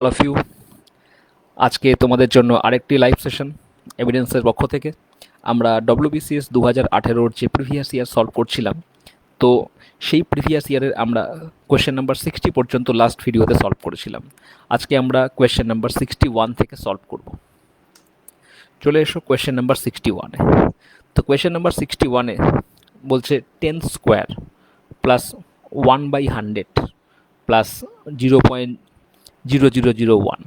All of you. আজকে তোমাদের জন্য আরেকটি লাইভ সেশন এভিডেন্সের পক্ষ থেকে। আমরা ডব্লিউবিসিএস 2018-র যে প্রিভিয়াস ইয়ার সলভ করছিলাম, তো সেই প্রিভিয়াস ইয়ারের আমরা কোয়েশ্চেন নাম্বার 60 পর্যন্ত লাস্ট ভিডিওতে সলভ করেছিলাম। আজকে আমরা কোয়েশ্চেন নাম্বার 61 থেকে সলভ করব। চলে এসো কোয়েশ্চেন নাম্বার 61-এ। তো কোয়েশ্চেন নাম্বার 61-এ বলছে 10 square plus 1/100 plus 0.0001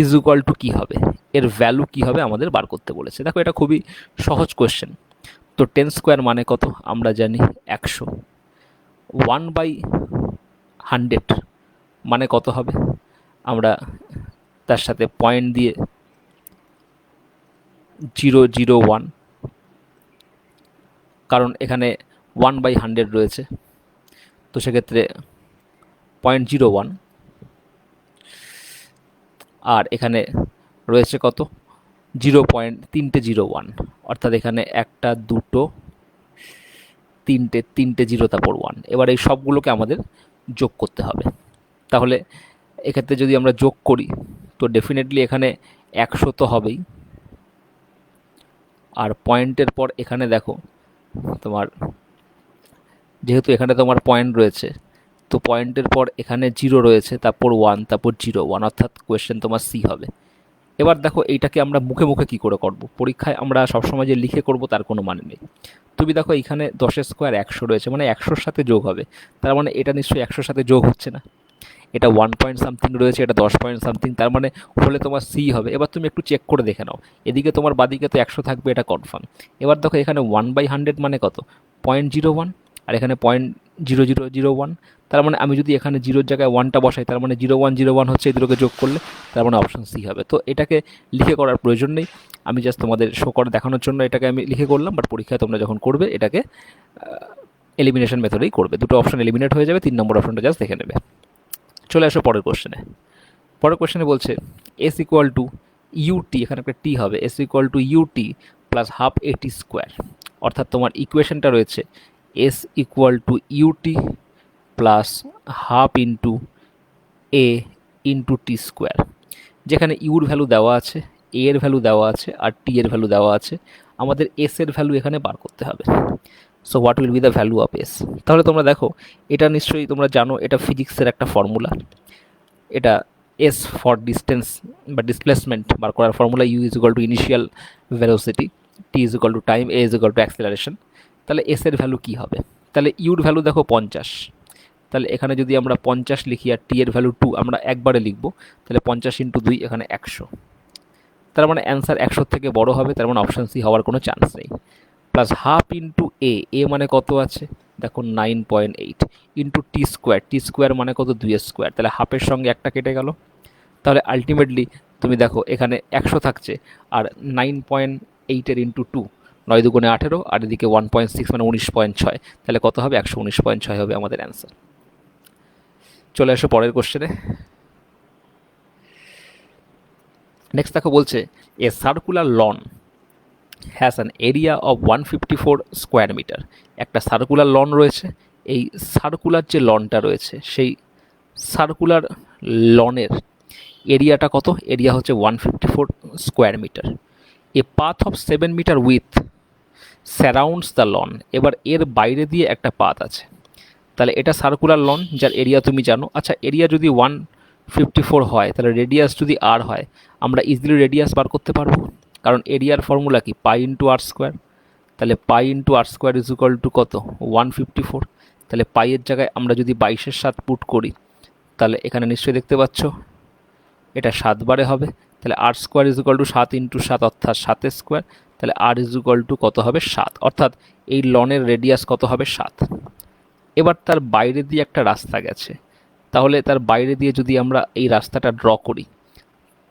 is equal to কী হবে, এর ভ্যালু কী হবে আমাদের বার করতে বলেছে। দেখো, এটা খুবই সহজ কোয়েশ্চেন। তো 10 স্কোয়ার মানে কত আমরা জানি 100, 1/100 মানে কত হবে, আমরা তার সাথে পয়েন্ট দিয়ে 001, কারণ এখানে 1/100 রয়েছে, তো সেক্ষেত্রে 0.01, আর এখানে রয়েছে কত 0.301, অর্থাৎ এখানে একটা, দুটো, তিনটে জিরো, তারপর 1। এবার এই সবগুলোকে আমাদের যোগ করতে হবে। তাহলে এক্ষেত্রে যদি আমরা যোগ করি তো ডেফিনেটলি এখানে 100 তো হবেই, আর পয়েন্টের পর এখানে দেখো তোমার, যেহেতু এখানে তোমার পয়েন্ট রয়েছে, তো পয়েন্টের পর এখানে 0 রয়েছে, তারপর 1, তারপর 0, 1, অর্থাৎ কোয়েশ্চেন তোমার সি হবে। এবার দেখো এইটাকে আমরা মুখে মুখে কী করে করব, পরীক্ষায় আমরা সবসময় যে লিখে করব তার কোনো মানে নেই। তুমি দেখো এইখানে 10 স্কোয়ার 100 রয়েছে, মানে 100-র সাথে যোগ হবে, তার মানে এটা নিশ্চয়ই 100-র সাথে যোগ হচ্ছে না। এটা 1 পয়েন্ট সামথিং রয়েছে, এটা 10 পয়েন্ট সামথিং, তার মানে হলে তোমার সি হবে। এবার তুমি একটু চেক করে দেখে নাও, এদিকে তোমার বাদিকে তো 100 থাকবে, এটা কনফার্ম। এবার দেখো এখানে 1/100 মানে কত 0.01, আর এখানে 0.0001, তার মানে আমি যদি এখানে 0-র জায়গায় 1টা বসাই, তার মানে 0101 হচ্ছে, এই দুটোকে যোগ করলে তার মানে অপশন সি হবে। তো এটাকে লিখে করার প্রয়োজন নেই, আমি জাস্ট তোমাদের শো করে দেখানোর জন্য এটাকে আমি লিখে করলাম। বাট পরীক্ষায় তোমরা যখন করবে এটাকে এলিমিনেশন মেথডেই করবে, দুটো অপশন এলিমিনেট হয়ে যাবে, 3 নম্বর অপশনটা জাস্ট দেখে নেবে। চলে আসো পরের কোশ্চেনে। পরের কোশ্চেনে বলছে এস ইকুয়াল টু ইউটি, এখানে একটা টি হবে, s equal to u t plus half a t square, অর্থাৎ তোমার ইকুয়েশনটা রয়েছে s equal to u t plus half into a into t square, যেখানে ইউর ভ্যালু দেওয়া আছে, এ এর ভ্যালু দেওয়া আছে, আর টি এর ভ্যালু দেওয়া আছে। আমাদের এস এর ভ্যালু এখানে বার করতে হবে। So what will be the value of S? তাহলে তোমরা দেখো, এটা নিশ্চয়ই তোমরা জানো, এটা ফিজিক্সের একটা ফর্মুলা। এটা এস ফর ডিস্টেন্স বা ডিসপ্লেসমেন্ট বার করার formula, u is equal to initial velocity, t is equal to time, a is equal to acceleration. তাহলে এস এর ভ্যালু কী হবে? তাহলে ইউর ভ্যালু দেখো 50, তাহলে এখানে যদি আমরা 50 লিখি আর টি এর ভ্যালু 2 আমরা একবারে লিখবো, তাহলে 50 ইন্টু 2 এখানে 100, তার মানে অ্যান্সার 100 থেকে বড় হবে, তার মানে অপশান সি হওয়ার কোনো চান্স নেই। প্লাস হাফ ইন্টু এ, এ মানে কত আছে দেখো 9.8, ইন্টু টি স্কোয়ার, টি স্কোয়ার মানে কত 2 স্কোয়ার, তাহলে হাফের সঙ্গে একটা কেটে গেল। তাহলে আলটিমেটলি তুমি দেখো এখানে 100 থাকছে, আর 9.8-এর ইন্টু 2, 9 দুগুণে 18, আর এদিকে 1.6 মানে 19.6, তাহলে কত হবে 119.6 হবে আমাদের অ্যান্সার। চলে আসো পরের কোশ্চেনে। নেক্সট দেখো বলছে a circular lawn has an area of 154 square metre. একটা সার্কুলার লন রয়েছে, এই সার্কুলার যে লনটা রয়েছে সেই সার্কুলার লনের এরিয়াটা কত? এরিয়া হচ্ছে 154 square metre. A path of 7 metre with surrounds the lawn, এবার এর বাইরে দিয়ে একটা পাথ আছে, তাহলে এটা সার্কুলার লন যার এরিয়া তুমি জানো। আচ্ছা, এরিয়া যদি 154 হয়, তাহলে রেডিয়াস যদি আর হয়, আমরা ইজিলি রেডিয়াস বার করতে পারবো, কারণ এরিয়ার ফর্মুলা কি পাই ইন্টু আর স্কোয়ার। তাহলে pi into r square is equal to কত 154, তাহলে পাইয়ের জায়গায় আমরা যদি 22-এর 7 পুট করি, তাহলে এখানে নিশ্চয়ই দেখতে পাচ্ছ এটা 7 বারে হবে, তাহলে আর square is equal to 7 into 7 অর্থাৎ 7 স্কোয়ার, তাহলে আর ইজ ইকুয়াল টু কত হবে 7, অর্থাৎ এই লনের রেডিয়াস কত হবে 7। এবার তার বাইরে দিয়ে একটা রাস্তা গেছে, তাহলে তার বাইরে দিয়ে যদি আমরা এই রাস্তাটা ড্র করি,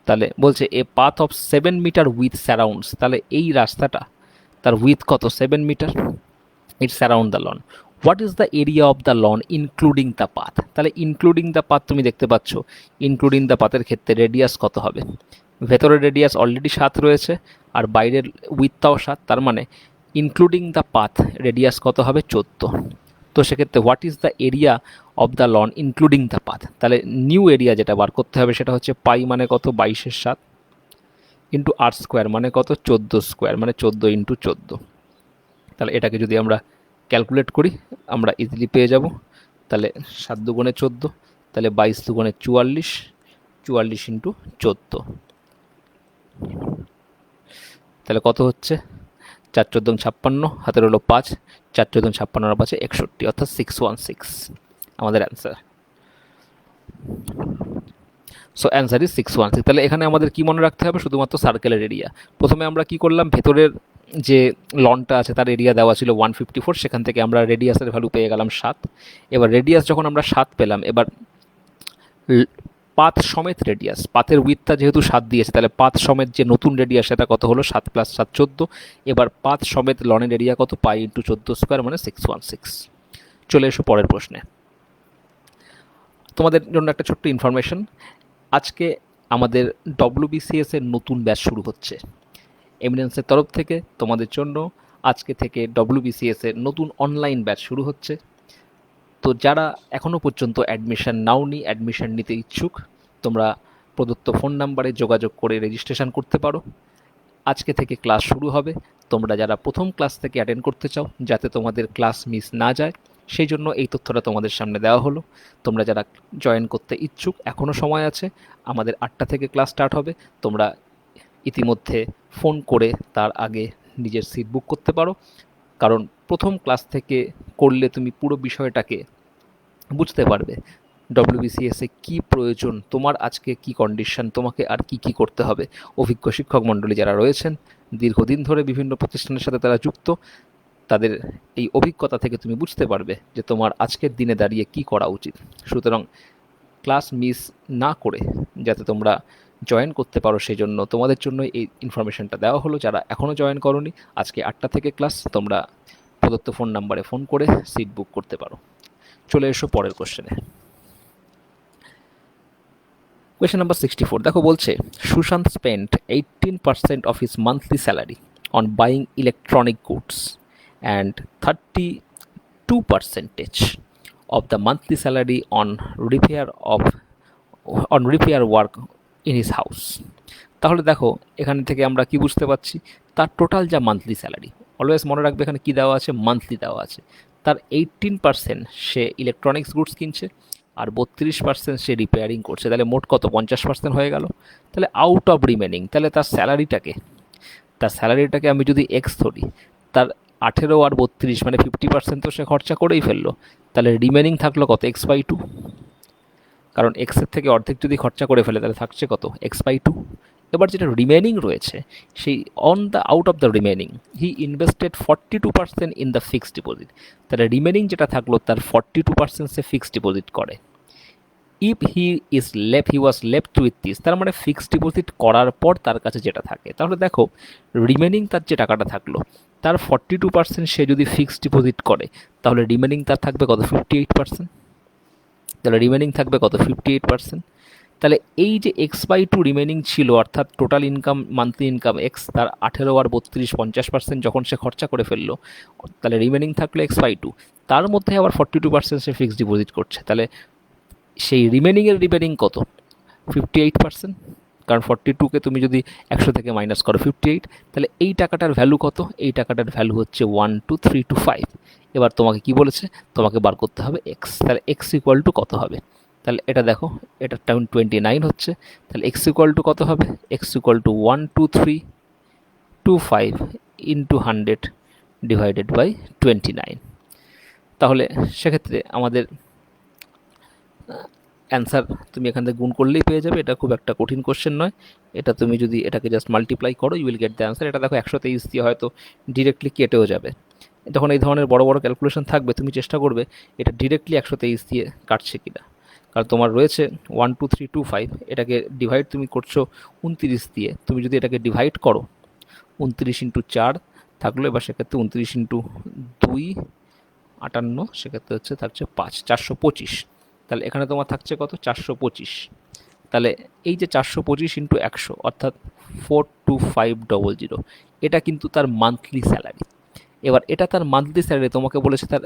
তাহলে বলছে a path of 7 metre with surrounds, তাহলে এই রাস্তাটা তার উইথ কত 7 metre, it's around the lawn. What is the area of the lawn including the path? তাহলে ইনক্লুডিং দ্য পাথ তুমি দেখতে পাচ্ছ, ইনক্লুডিং দ্য পাথের ক্ষেত্রে রেডিয়াস কত হবে? ভেতরের রেডিয়াস অলরেডি 7 রয়েছে, আর বাইরের উইথটাও 7, তার মানে ইনক্লুডিং দ্য পাথ রেডিয়াস কত হবে 14। তো সেক্ষেত্রে what is the area of the lawn including the path, তাহলে নিউ এরিয়া যেটা বার করতে হবে সেটা হচ্ছে পাই মানে কত 22/7 ইন্টু আর স্কোয়ার মানে কত 14 স্কোয়ার মানে 14 ইন্টু 14। তাহলে এটাকে যদি আমরা ক্যালকুলেট করি আমরা ইজিলি পেয়ে যাব। তাহলে 7 দুগুণে 14, তাহলে 22 দুগুণে 44, 44 ইন্টু 14, তাহলে কত হচ্ছে 4 14 56, হাতের হলো 5, 4 14 56 আর 5 61, অর্থাৎ 616 আমাদের অ্যান্সার। So answer is 616। তাহলে এখানে আমাদের কি মনে রাখতে হবে, শুধুমাত্র সার্কেলের এরিয়া। প্রথমে আমরা কি করলাম, ভেতরের যে লনটা আছে তার এরিয়া দেওয়া ছিল 154, সেখান থেকে আমরা রেডিয়াসের ভ্যালু পেয়ে গেলাম 7। এবার রেডিয়াস যখন আমরা 7 পেলাম, এবার পাথ সমেত রেডিয়াস, পাথের উইথটা যেহেতু 7 দিয়েছে, তাহলে পাথ সমেত যে নতুন রেডিয়াস সেটা কত হলো 7 + 7 14। এবার পাথ সমেত লনের এরিয়া কত, পাই ইন্টু 14 স্কোয়ার মানে 616। চলে এসো পরের প্রশ্নে। তোমাদের জন্য একটা ছোট্ট ইনফরমেশন, আজকে আমাদের WBCS এর নতুন ব্যাচ শুরু হচ্ছে। এমিনেন্সের তরফ থেকে তোমাদের জন্য আজকে থেকে WBCS এর নতুন অনলাইন ব্যাচ শুরু হচ্ছে। তো যারা এখনও পর্যন্ত অ্যাডমিশন নাওনি, অ্যাডমিশন নিতে ইচ্ছুক, তোমরা প্রদত্ত ফোন নাম্বারে যোগাযোগ করে রেজিস্ট্রেশন করতে পারো। আজকে থেকে ক্লাস শুরু হবে। তোমরা যারা প্রথম ক্লাস থেকে অ্যাটেন্ড করতে চাও, যাতে তোমাদের ক্লাস মিস না যায়, সেই জন্য এই তথ্যটা তোমাদের সামনে দেওয়া হলো। তোমরা যারা জয়েন করতে ইচ্ছুক, এখনও সময় আছে। আমাদের 8টা থেকে ক্লাস স্টার্ট হবে। তোমরা ইতিমধ্যে ফোন করে তার আগে নিজের সিট বুক করতে পারো, কারণ প্রথম ক্লাস থেকে করলে তুমি পুরো বিষয়টাকে বুঝতে পারবে। WBCS-এ কী প্রয়োজন, তোমার আজকে কি কন্ডিশন, তোমাকে আর কি কি করতে হবে। অভিজ্ঞ শিক্ষক মণ্ডলী যারা রয়েছেন, দীর্ঘদিন ধরে বিভিন্ন প্রতিষ্ঠানের সাথে তারা যুক্ত, তাদের এই অভিজ্ঞতা থেকে তুমি বুঝতে পারবে যে তোমার আজকের দিনে দাঁড়িয়ে কি করা উচিত। সুতরাং ক্লাস মিস না করে যাতে তোমরা জয়েন করতে পারো, সেই জন্য তোমাদের জন্য এই ইনফরমেশনটা দেওয়া হলো। যারা এখনও জয়েন করোনি, আজকে 8টা থেকে ক্লাস, তোমরা প্রদত্ত ফোন নাম্বারে ফোন করে সিট বুক করতে পারো। চলে এসো পরের কোশ্চেনে। কোয়েশ্চেন নাম্বার 64 দেখো, বলছে Sushant spent 18% of his monthly salary on buying electronic goods and 32% of the monthly salary on repair work in his house। তাহলে দেখো এখানে থেকে আমরা কি বুঝতে পারছি, তার টোটাল যা মান্থলি স্যালারি, অলওয়েজ মনে রাখবে এখানে কি দেওয়া আছে, মান্থলি দেওয়া আছে। তার 18% সে ইলেকট্রনিক্স গুডস কিনছে আর 32% সে রিপেয়ারিং করছে, তাহলে মোট কত 50% হয়ে গেল। তাহলে আউট অফ রিমেনিং, তাহলে তার স্যালারিটাকে আমি যদি এক্স ধরি, তার 18 আর 32 মানে 50% তো সে খরচা করেই ফেললো। তাহলে রিমেনিং থাকলো কত, x/2, কারণ এক্সের থেকে অর্ধেক যদি খরচা করে ফেলে তাহলে থাকছে কত, x/2। এবার যেটা রিমেনিং রয়েছে, সেই out of the remaining he invested 42% in the fixed deposit. তাহলে রিমেনিং যেটা থাকলো তার 42% সে ফিক্সড ডিপোজিট করে। If he was left with this, তার মানে ফিক্সড ডিপোজিট করার পর তার কাছে যেটা থাকে, তাহলে দেখো রিমেনিং তার যে টাকাটা থাকলো, তার 42% সে যদি ফিক্সড ডিপোজিট করে, তাহলে রিমেনিং তার থাকবে কত, 58%। তাহলে রিমেনিং থাকবে কত, 58%। তাহলে এই যে x/2 রিমেনিং ছিল, অর্থাৎ total income, monthly income x, তার 18 আর 32 50% যখন সে খরচা করে ফেললো, তাহলে রিমেনিং থাকলো x/2। তার মধ্যে আবার 42% সে ফিক্সড ডিপোজিট করছে, তাহলে সেই রিমেনিং কত, 58%। কারণ 42কে তুমি যদি 100 থেকে মাইনাস করো 58, তাহলে এই টাকাটার ভ্যালু কত, এই টাকাটার ভ্যালু হচ্ছে 1 2 3 2 5। এবার তোমাকে কি বলেছে, তোমাকে বার করতে হবে এক্স। তাহলে এক্স ইকুয়াল টু কত হবে, তাহলে এটা দেখো, এটা 29 হচ্ছে। তাহলে এক্স ইকুয়াল টু কত হবে, x equal to 1 2 3 2 5 into 100 divided by 29। তাহলে সেক্ষেত্রে আমাদের অ্যান্সার তুমি এখান থেকে গুণ করলেই পেয়ে যাবে। এটা খুব একটা কঠিন কোশ্চেন নয়, এটা তুমি যদি এটাকে জাস্ট মাল্টিপ্লাই করো you will get the answer. এটা দেখো 123 দিয়ে হয়তো ডিরেক্টলি কেটেও যাবে। যখন এই ধরনের বড় বড় ক্যালকুলেশন থাকবে, তুমি চেষ্টা করবে এটা ডিরেক্টলি 123 দিয়ে কাটছে কিনা, কারণ তোমার রয়েছে 1 2 3 2 5, এটাকে ডিভাইড তুমি করছো 29 দিয়ে। তুমি যদি এটাকে ডিভাইড করো 29 ইন্টু 4 থাকলো, এবার সেক্ষেত্রে 29 ইন্টু 2 58, সেক্ষেত্রে হচ্ছে থাকছে 5 425। তাহলে এখানে তোমার থাকছে কত, 425। তাহলে এই যে 425 ইন্টু 100 অর্থাৎ 42500, এটা কিন্তু তার মান্থলি স্যালারি। এবার এটা তার মান্থলি স্যালারি, তোমাকে বলেছে তার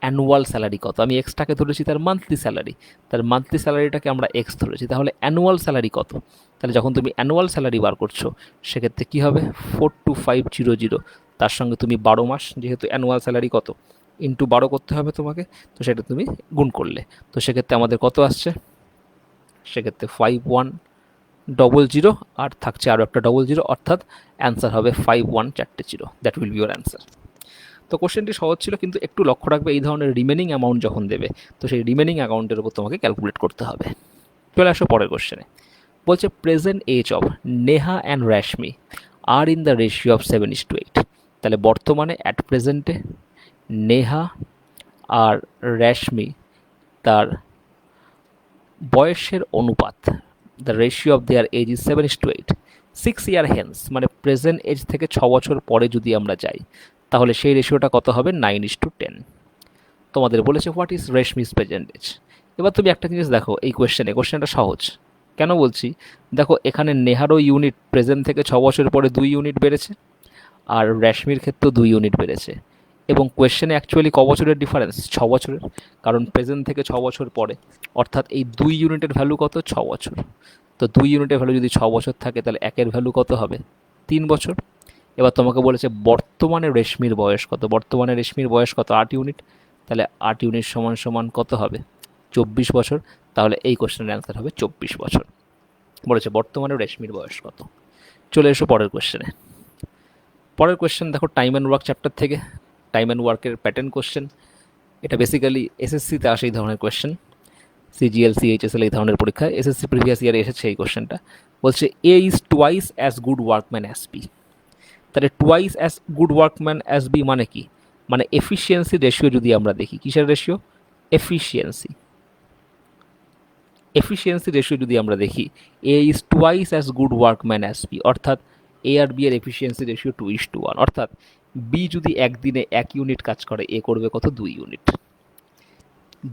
অ্যানুয়াল স্যালারি কত, আমি এক্সটাকে ধরেছি তার মান্থলি স্যালারি, তার মান্থলি স্যালারিটাকে আমরা এক্স ধরেছি, তাহলে অ্যানুয়াল স্যালারি কত? তাহলে যখন তুমি অ্যানুয়াল স্যালারি বার করছো সেক্ষেত্রে কী হবে, 42500, তার সঙ্গে তুমি 12 মাস, যেহেতু অ্যানুয়াল স্যালারি কত ইন্টু 12 করতে হবে তোমাকে, তো সেটা তুমি গুণ করলে, তো সেক্ষেত্রে আমাদের কত আসছে, সেক্ষেত্রে 5100, আর থাকছে আরও একটা 00, অর্থাৎ অ্যান্সার হবে 5140। That will be your answer. তো কোশ্চেনটি সহজ ছিল, কিন্তু একটু লক্ষ্য রাখবে এই ধরনের রিমেনিং অ্যামাউন্ট যখন দেবে, তো সেই রিমেনিং অ্যামাউন্টের উপর তোমাকে ক্যালকুলেট করতে হবে। চলে আসো পরের কোশ্চেনে। বলছে present age of Neha and Reshmi are in the ratio of 7:8। তাহলে বর্তমানে অ্যাট প্রেজেন্টে নেহা আর রেশমি তার বয়সের অনুপাত, the ratio of their age is 7:8। 6 year hence, মানে প্রেজেন্ট এজ থেকে 6 বছর পরে যদি আমরা যাই, তাহলে সেই রেশিওটা কত হবে, 9:10। তোমাদের বলেছে what is Reshmi's present age. এবার তুমি একটা জিনিস দেখো এই কোশ্চেনটা সহজ কেন বলছি, দেখো এখানে নেহারও ইউনিট প্রেজেন্ট থেকে 6 বছর পরে 2 ইউনিট বেড়েছে, আর রেশমির ক্ষেত্রেও 2 ইউনিট বেড়েছে, এবং কোয়েশ্চেনে অ্যাকচুয়ালি ক বছরের ডিফারেন্স, 6 বছরের, কারণ প্রেজেন্ট থেকে 6 বছর পরে, অর্থাৎ এই 2 ইউনিটের ভ্যালু কত, 6 বছর। তো 2 ইউনিটের ভ্যালু যদি 6 বছর থাকে, তাহলে একের ভ্যালু কত হবে, 3 বছর। এবার তোমাকে বলেছে বর্তমানে রেশমির বয়স কত, বর্তমানে রেশমির বয়স কত, 8 ইউনিট, তাহলে 8 ইউনিট সমান সমান কত হবে, 24 বছর। তাহলে এই কোশ্চেনের অ্যান্সার হবে 24 বছর। বলেছে বর্তমানে রেশমির বয়স কত। চলে এসো পরের কোশ্চেনে। পরের কোশ্চেন দেখো টাইম অ্যান্ড ওয়ার্ক চ্যাপ্টার থেকে, টাইম অ্যান্ড ওয়ার্কের প্যাটার্ন কোশ্চেন। এটা বেসিক্যালি এসএসসিতে আসে এই ধরনের কোশ্চেন, সিজিএল সিএইচএসএল এই ধরনের পরীক্ষায়, এসএসসি প্রিভিয়াস ইয়ারে এসেছে এই কোশ্চেনটা। বলছে A is twice as good workman as B. তাহলে twice as good workman as B মানে কি, মানে এফিসিয়েন্সি রেশিও যদি আমরা দেখি, কিসের রেশিও, এফিসিয়েন্সি, এফিসিয়েন্সি রেশিও যদি আমরা দেখি, A is twice as good workman as B, অর্থাৎ এ আর বি এর এফিসিয়েন্সি রেশিও 2:1, অর্থাৎ বি যদি একদিনে 1 ইউনিট কাজ করে, এ করবে কত, 2 unit.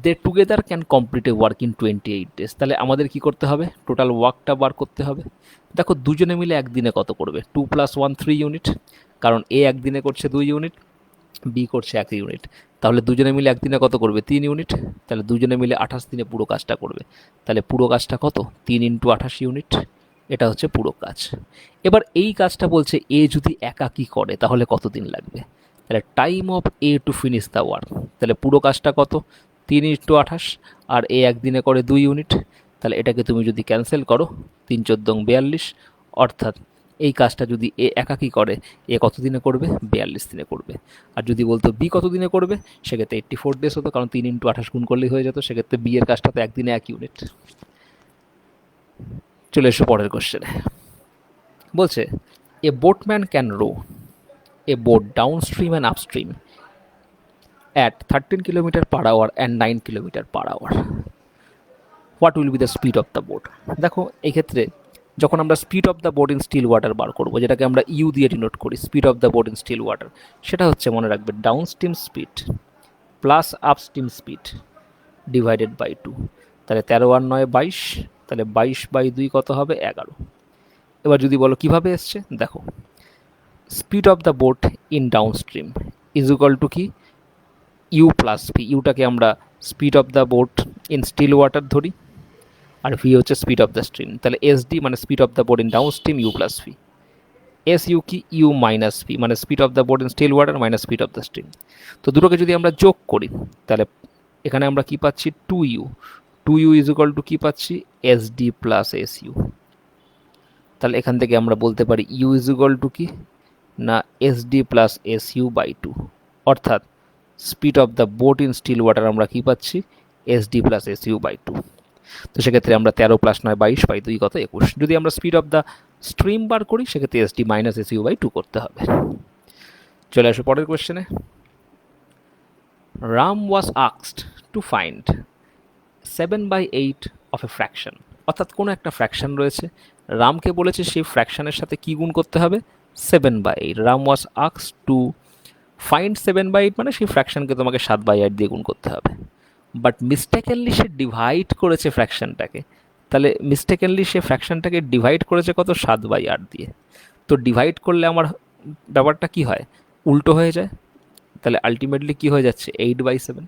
They together can complete a work in 28 days। তাহলে আমাদের কি করতে হবে, টোটাল ওয়ার্কটা বার করতে হবে। দেখো দুজনে মিলে একদিনে কত করবে, 2 + 1 3 ইউনিট, কারণ এ একদিনে করছে 2 ইউনিট, বি করছে 1 ইউনিট, তাহলে দুজনে মিলে একদিনে কত করবে, 3 ইউনিট। তাহলে দুজনে মিলে 28 দিনে পুরো কাজটা করবে, তাহলে পুরো কাজটা কত, 3 × 28 ইউনিট, এটা হচ্ছে পুরো কাজ। এবার এই কাজটা বলছে এ যদি একাকী করে তাহলে কত দিন লাগবে, তাহলে time of A to finish the work, তাহলে পুরো কাজটা কত, 3 × 28, আর এ একদিনে করে 2 ইউনিট, তাহলে এটাকে তুমি যদি ক্যান্সেল করো, 3 × 14 = 42, অর্থাৎ এই কাজটা যদি এ একাকী করে, এ কত দিনে করবে, 42 দিনে করবে। আর যদি বলতো বি কত দিনে করবে, সেক্ষেত্রে 84 days হতো, কারণ 3 × 28 গুণ করলেই হয়ে যেত, সেক্ষেত্রে বি এর কাজটা তো একদিনে 1 ইউনিট। চলে এসো পরের কোশ্চেনে। বলছে a boatman can row a boat downstream and upstream at 13 km/h and 9 km/h. What will be the speed of the boat. দেখো এই ক্ষেত্রে যখন আমরা speed of the boat in still water বার করবো, যেটাকে আমরা ইউ দিয়ে ডিনোট করি, speed of the boat in still water, সেটা হচ্ছে মনে রাখবে downstream speed plus upstream speed divided by 2। তাহলে 13 আর 9 22, তাহলে 22/2 কত হবে, 11। এবার যদি বলো কিভাবে এসছে, দেখো speed of the boat in downstream is equal to কি, ইউ প্লাস ভি। ইউটাকে আমরা speed of the boat in still water ধরি, আর ভি হচ্ছে স্পিড অফ দ্য স্ট্রিম, তাহলে এস ডি মানে speed of the boat in downstream, u plus v. S u কি, u minus v, মানে speed of the boat in still water minus speed of the stream. তো দুটোকে যদি আমরা যোগ করি, তাহলে এখানে আমরা কি পাচ্ছি, 2u, 2u is equal to কি পাচ্ছি, s d plus s you. তাহলে এখান থেকে আমরা বলতে পারি ইউ ইজ ইকুয়াল টু কি না, s d plus s you by 2, অর্থাৎ speed of the boat in still water আমরা কি পাচ্ছি, s d plus s you by 2। তো সেক্ষেত্রে আমরা 13 + 9 22/2 কত, 21। যদি আমরা স্পিড অফ দ্য স্ট্রিম বার করি, সেক্ষেত্রে S D minus S you by 2 করতে হবে। চলে আসো পরের কোয়েশ্চেনে। Ram was asked to find 7/8 of a fraction, অর্থাৎ কোনো একটা ফ্র্যাকশন রয়েছে, রামকে বলেছে সেই ফ্র্যাকশনের সাথে কি গুণ করতে হবে, 7/8। Ram was asked to find 7/8, মানে সেই ফ্র্যাকশনকে তোমাকে 7/8 দিয়ে গুণ করতে হবে, বাট মিস্টেকেনলি সে ডিভাইড করেছে ফ্র্যাকশনটাকে, তাহলে মিস্টেকেনলি সে ফ্র্যাকশনটাকে ডিভাইড করেছে কত, 7/8 দিয়ে। তো ডিভাইড করলে আমার ব্যাপারটা কি হয়, উল্টো হয়ে যায়, তাহলে আলটিমেটলি কী হয়ে যাচ্ছে 8/7,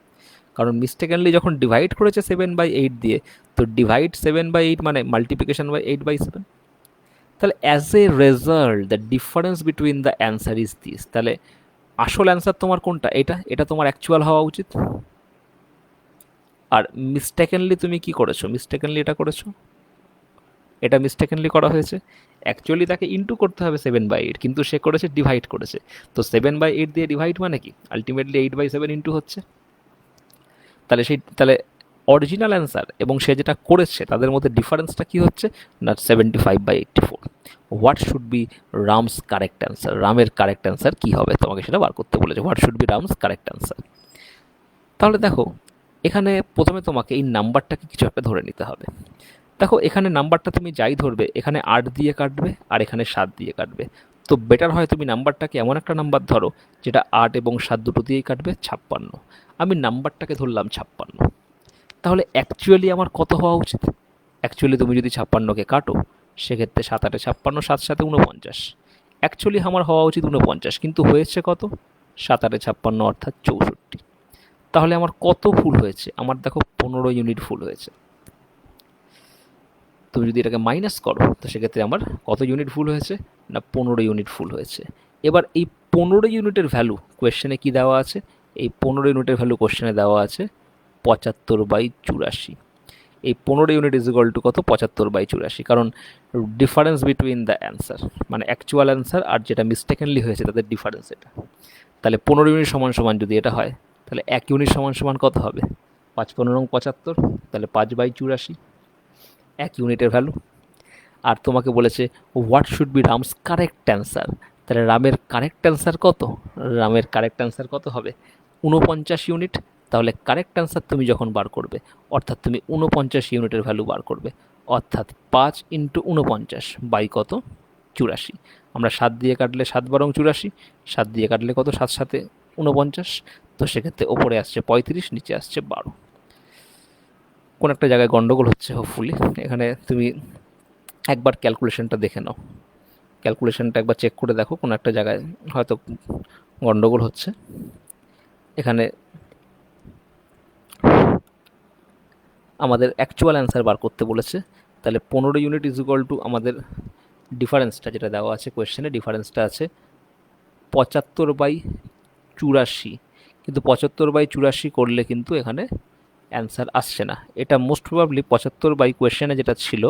কারণ মিস্টেকেনলি যখন ডিভাইড করেছে 7/8 দিয়ে, তো ডিভাইড 7/8 মানে মাল্টিপ্লিকেশন বাই 8/7। তাহলে as a result the difference between the answer is this. তাহলে আসল অ্যান্সার তোমার কোনটা? এটা এটা তোমার অ্যাকচুয়াল হওয়া উচিত। আর মিস্টেকেনলি তুমি কি করেছো? মিস্টেকেনলি এটা করেছো, এটা মিস্টেকেনলি করা হয়েছে। অ্যাকচুয়ালি তাকে ইন্টু করতে হবে 7/8, কিন্তু সে করেছে ডিভাইড করেছে। তো 7/8 দিয়ে ডিভাইড মানে কি? আলটিমেটলি 8/7 ইন্টু হচ্ছে। তাহলে অরিজিনাল অ্যান্সার এবং সে যেটা করেছে তাদের মধ্যে ডিফারেন্সটা কি হচ্ছে না 75/84। What should be Ram's correct answer? রামের কারেক্ট অ্যান্সার কী হবে তোমাকে সেটা বার করতে বলেছে। What should be Ram's correct answer. তাহলে দেখো এখানে প্রথমে তোমাকে এই নাম্বারটাকে কিছু একটা ধরে নিতে হবে। দেখো এখানে নাম্বারটা তুমি যাই ধরবে, এখানে 8 দিয়ে কাটবে আর এখানে 7 দিয়ে কাটবে। তো বেটার হয় তুমি নাম্বারটাকে এমন একটা নাম্বার ধরো যেটা 8 এবং 7 দুটো দিয়েই কাটবে, 56। আমি নাম্বারটাকে ধরলাম 56। তাহলে অ্যাকচুয়ালি আমার কত হওয়া উচিত? অ্যাকচুয়ালি তুমি যদি 56কে কাটো, সেক্ষেত্রে 7 8 56, 7 7 49। অ্যাকচুয়ালি আমার হওয়া উচিত 49, কিন্তু হয়েছে কত? 7 8 56 অর্থাৎ 64। তাহলে আমার কত ভুল হয়েছে? আমার দেখো 15 ইউনিট ভুল হয়েছে। তুমি যদি এটাকে মাইনাস করো তো সেক্ষেত্রে আমার কত ইউনিট ভুল হয়েছে না 15 ইউনিট ভুল হয়েছে। এবার এই 15 ইউনিটের ভ্যালু কোয়েশ্চেনে কি দেওয়া আছে? এই 15 ইউনিটের ভ্যালু কোয়েশ্চেনে দেওয়া আছে 75/84। এই 15 ইউনিট ইজ ইকুয়াল টু কত? 75/84। কারণ ডিফারেন্স বিটুইন দ্য অ্যান্সার মানে অ্যাকচুয়াল অ্যান্সার আর যেটা মিস্টেকেনলি হয়েছে তাদের ডিফারেন্স এটা। তাহলে 15 ইউনিট সমান সমান যদি এটা হয়, তাহলে 1 ইউনিট সমান সমান কত হবে? 5 15 75, তাহলে 5/84 1 ইউনিটের ভ্যালু। আর তোমাকে বলেছে what should be Ram's correct answer. তাহলে রামের কারেক্ট অ্যান্সার কত? রামের কারেক্ট অ্যান্সার কত হবে? 49 ইউনিট। তাহলে কারেক্ট অ্যান্সার তুমি যখন বার করবে, অর্থাৎ তুমি 49 ইউনিটের ভ্যালু বার করবে, অর্থাৎ 5 × 49 বাই কত? 84। আমরা 7 দিয়ে কাটলে 7 বারং 84, 7 দিয়ে কাটলে কত? 7 7 49। তো সেক্ষেত্রে ওপরে আসছে 35, নিচে আসছে 12। কোন একটা জায়গায় গন্ডগোল হচ্ছে হোপফুলি। এখানে তুমি একবার ক্যালকুলেশনটা দেখে নাও, ক্যালকুলেশনটা একবার চেক করে দেখো, কোনো একটা জায়গায় হয়তো গন্ডগোল হচ্ছে। এখানে আমাদের অ্যাকচুয়াল অ্যান্সার বার করতে বলেছে। তাহলে 15 ইউনিট ইজ ইকুয়াল টু আমাদের ডিফারেন্সটা যেটা দেওয়া আছে কোয়েশ্চেনে, ডিফারেন্সটা আছে 75/84। কিন্তু 75/84 করলে কিন্তু এখানে অ্যান্সার আসছে না। এটা মোস্ট প্রবাবলি 75 কোয়েশ্চেনে যেটা ছিল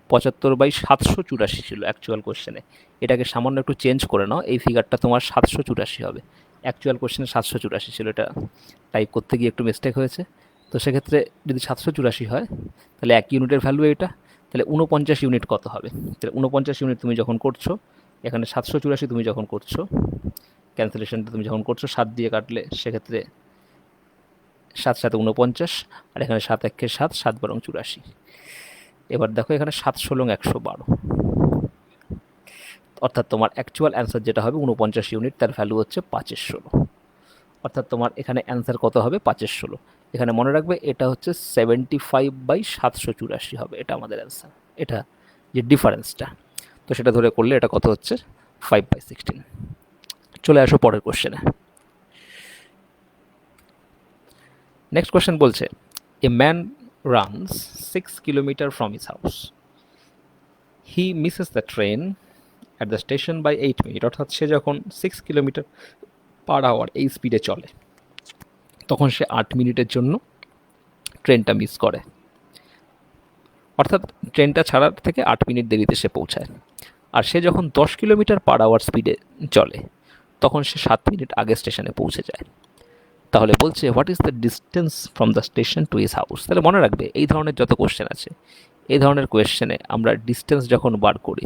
75/784 ছিল অ্যাকচুয়াল কোয়েশ্চেনে। এটাকে সামান্য একটু চেঞ্জ করে নাও, এই ফিগারটা তোমার 784 হবে। অ্যাকচুয়াল কোয়েশ্চেনে 784 ছিল, এটা টাইপ করতে গিয়ে একটু মিস্টেক হয়েছে। তো সেক্ষেত্রে যদি 784 হয় তাহলে 1 ইউনিটের ভ্যালু এটা। তাহলে 49 ইউনিট কত হবে? তাহলে 49 ইউনিট তুমি যখন করছো, এখানে 784 তুমি যখন করছো, ক্যান্সেলেশনটা তুমি যখন করছো 7 দিয়ে কাটলে সেক্ষেত্রে 7 7 49, আর এখানে 7 1 7, 7 বারং 84। এবার দেখো এখানে 7 16 112, অর্থাৎ তোমার অ্যাকচুয়াল অ্যান্সার যেটা হবে 49 ইউনিট, তার ভ্যালু হচ্ছে 5/16। অর্থাৎ তোমার এখানে অ্যান্সার কত হবে? 5/16। এখানে মনে রাখবে এটা হচ্ছে 75/784 হবে, এটা আমাদের অ্যান্সার। এটা যে ডিফারেন্সটা, তো সেটা ধরে করলে এটা কত হচ্ছে? 5/16। চলে আসো পরের কোশ্চেনে। নেক্সট কোশ্চেন বলছে a man runs 6 kilometre from his house, he misses the train at the station by 8 minute. অর্থাৎ সে যখন 6 কিলোমিটার/আওয়ার এই স্পিডে চলে, তখন সে 8 মিনিটের জন্য ট্রেনটা মিস করে। অর্থাৎ ট্রেনটা ছাড়ার থেকে 8 মিনিট দেরিতে সে পৌঁছায়। আর সে যখন 10 কিলোমিটার/আওয়ার স্পিডে চলে, তখন সে 7 মিনিট আগে স্টেশনে পৌঁছে যায়। তাহলে বলছে what is the distance from the station to his house. তাহলে মনে রাখবে এই ধরনের যত কোয়েশ্চেন আছে, এই ধরনের কোয়েশ্চেনে আমরা ডিস্টেন্স যখন বার করি,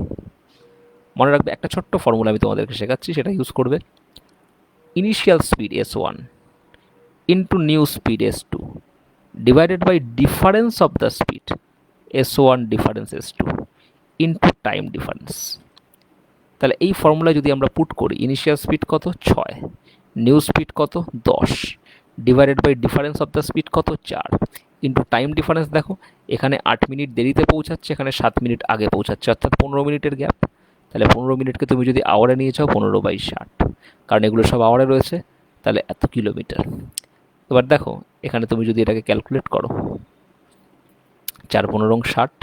মনে রাখবে একটা ছোট্ট ফর্মুলা আমি তোমাদেরকে শেখাচ্ছি, সেটা ইউজ করবে। Initial speed s1 into new speed s2 divided by difference of the speed s1 difference s2 into time difference. তাহলে এই ফর্মুলায় যদি আমরা পুট করি, ইনিশিয়াল স্পিড কত? 6, নিউ স্পিড কত? 10, divided by difference of the speed কত? 4, into time difference. দেখো এখানে 8 মিনিট দেরিতে পৌঁছাচ্ছে, এখানে 7 মিনিট আগে পৌঁছাচ্ছে, অর্থাৎ 15 মিনিটের গ্যাপ। তাহলে 15 মিনিটকে তুমি যদি আওয়ারে নিয়ে যাও 15/60, কারণ এগুলো সব আওয়ারে রয়েছে, তাহলে এত কিলোমিটার। এবার দেখো এখানে তুমি যদি এটাকে ক্যালকুলেট করো, 4×15 = 60,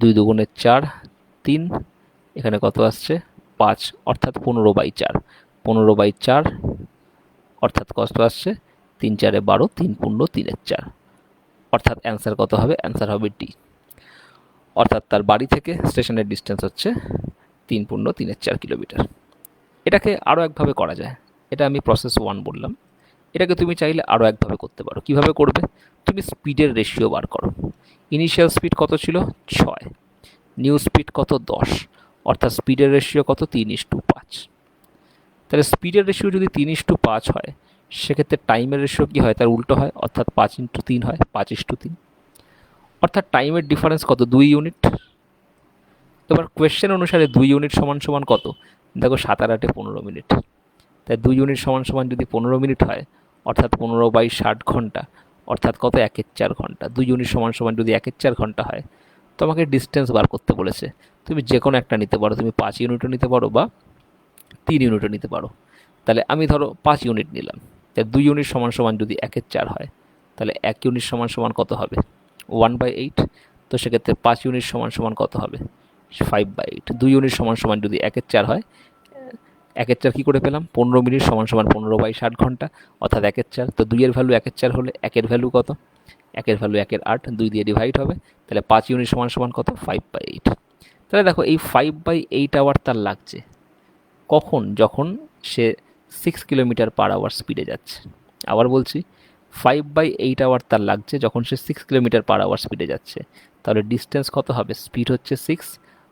2×4 3, এখানে কত আসছে 5, অর্থাৎ 15/4, 15/4 অর্থাৎ কত আসছে 3×4 = 12, 3×3=4, অর্থাৎ অ্যান্সার কত হবে, অ্যান্সার হবে ডি। অর্থাৎ তার বাড়ি থেকে স্টেশনের ডিস্টেন্স হচ্ছে 3×3=4 কিলোমিটার। এটাকে আরও একভাবে করা যায়, এটা আমি প্রসেস 1 বললাম। এটাকে তুমি চাইলে আরও একভাবে করতে পারো। কিভাবে করবে, তুমি স্পিডের রেশিও বার করো। ইনিশিয়াল স্পিড কত ছিল 6, নিউ স্পিড কত 10, অর্থাৎ স্পিডের রেশিও কত 3:5। তাহলে স্পিডের রেশিও যদি 3:5 হয়, সেক্ষেত্রে টাইমের রেশিও কী হয়, তার উল্টো হয়, অর্থাৎ 5×3 হয়, 5:3। অর্থাৎ টাইমের ডিফারেন্স কত 2 ইউনিট। এবার কোয়েশ্চেন অনুসারে 2 ইউনিট সমান সমান কত, দেখো 7 আর 8 15 মিনিট। তাই 2 ইউনিট সমান সমান যদি 15 মিনিট হয়, অর্থাৎ 15/60 ঘন্টা, অর্থাৎ কত 1/4 ঘন্টা। 2 ইউনিট সমান সমান যদি 1/4 ঘন্টা হয়, তোমাকে ডিস্টেন্স বার করতে বলেছে। তুমি যে কোনো একটা নিতে পারো, তুমি 5 ইউনিটও নিতে পারো বা 3 ইউনিটও নিতে পারো। তাহলে আমি ধরো 5 ইউনিট নিলাম। তাই 2 ইউনিট সমান সমান যদি 1/4 হয়, তাহলে 1 ইউনিট সমান সমান কত হবে 1/8। তো সেক্ষেত্রে 5 ইউনিট সমান সমান কত হবে 5/8। 2 ইউনিট সমান সমান যদি 1/4 হয়, 1/4 কী করে পেলাম, 15 মিনিট সমান সমান 15/60 ঘন্টা, অর্থাৎ 1/4। তো 2 এর ভ্যালু 1/4 হলে 1 এর ভ্যালু কত, 1 এর ভ্যালু 1/8, 2 দিয়ে ডিভাইড হবে, তাহলে 5 ইউনিট সমান সমান কত 5/8। তাহলে দেখো এই 5/8 আওয়ার তার লাগছে কখন, যখন সে 6 কিলোমিটার/আওয়ার স্পিডে যাচ্ছে। আবার বলছি, 5/8 আওয়ার তার লাগছে যখন সে 6 কিলোমিটার/আওয়ার স্পিডে যাচ্ছে। তাহলে ডিস্টেন্স কত হবে, স্পিড হচ্ছে 6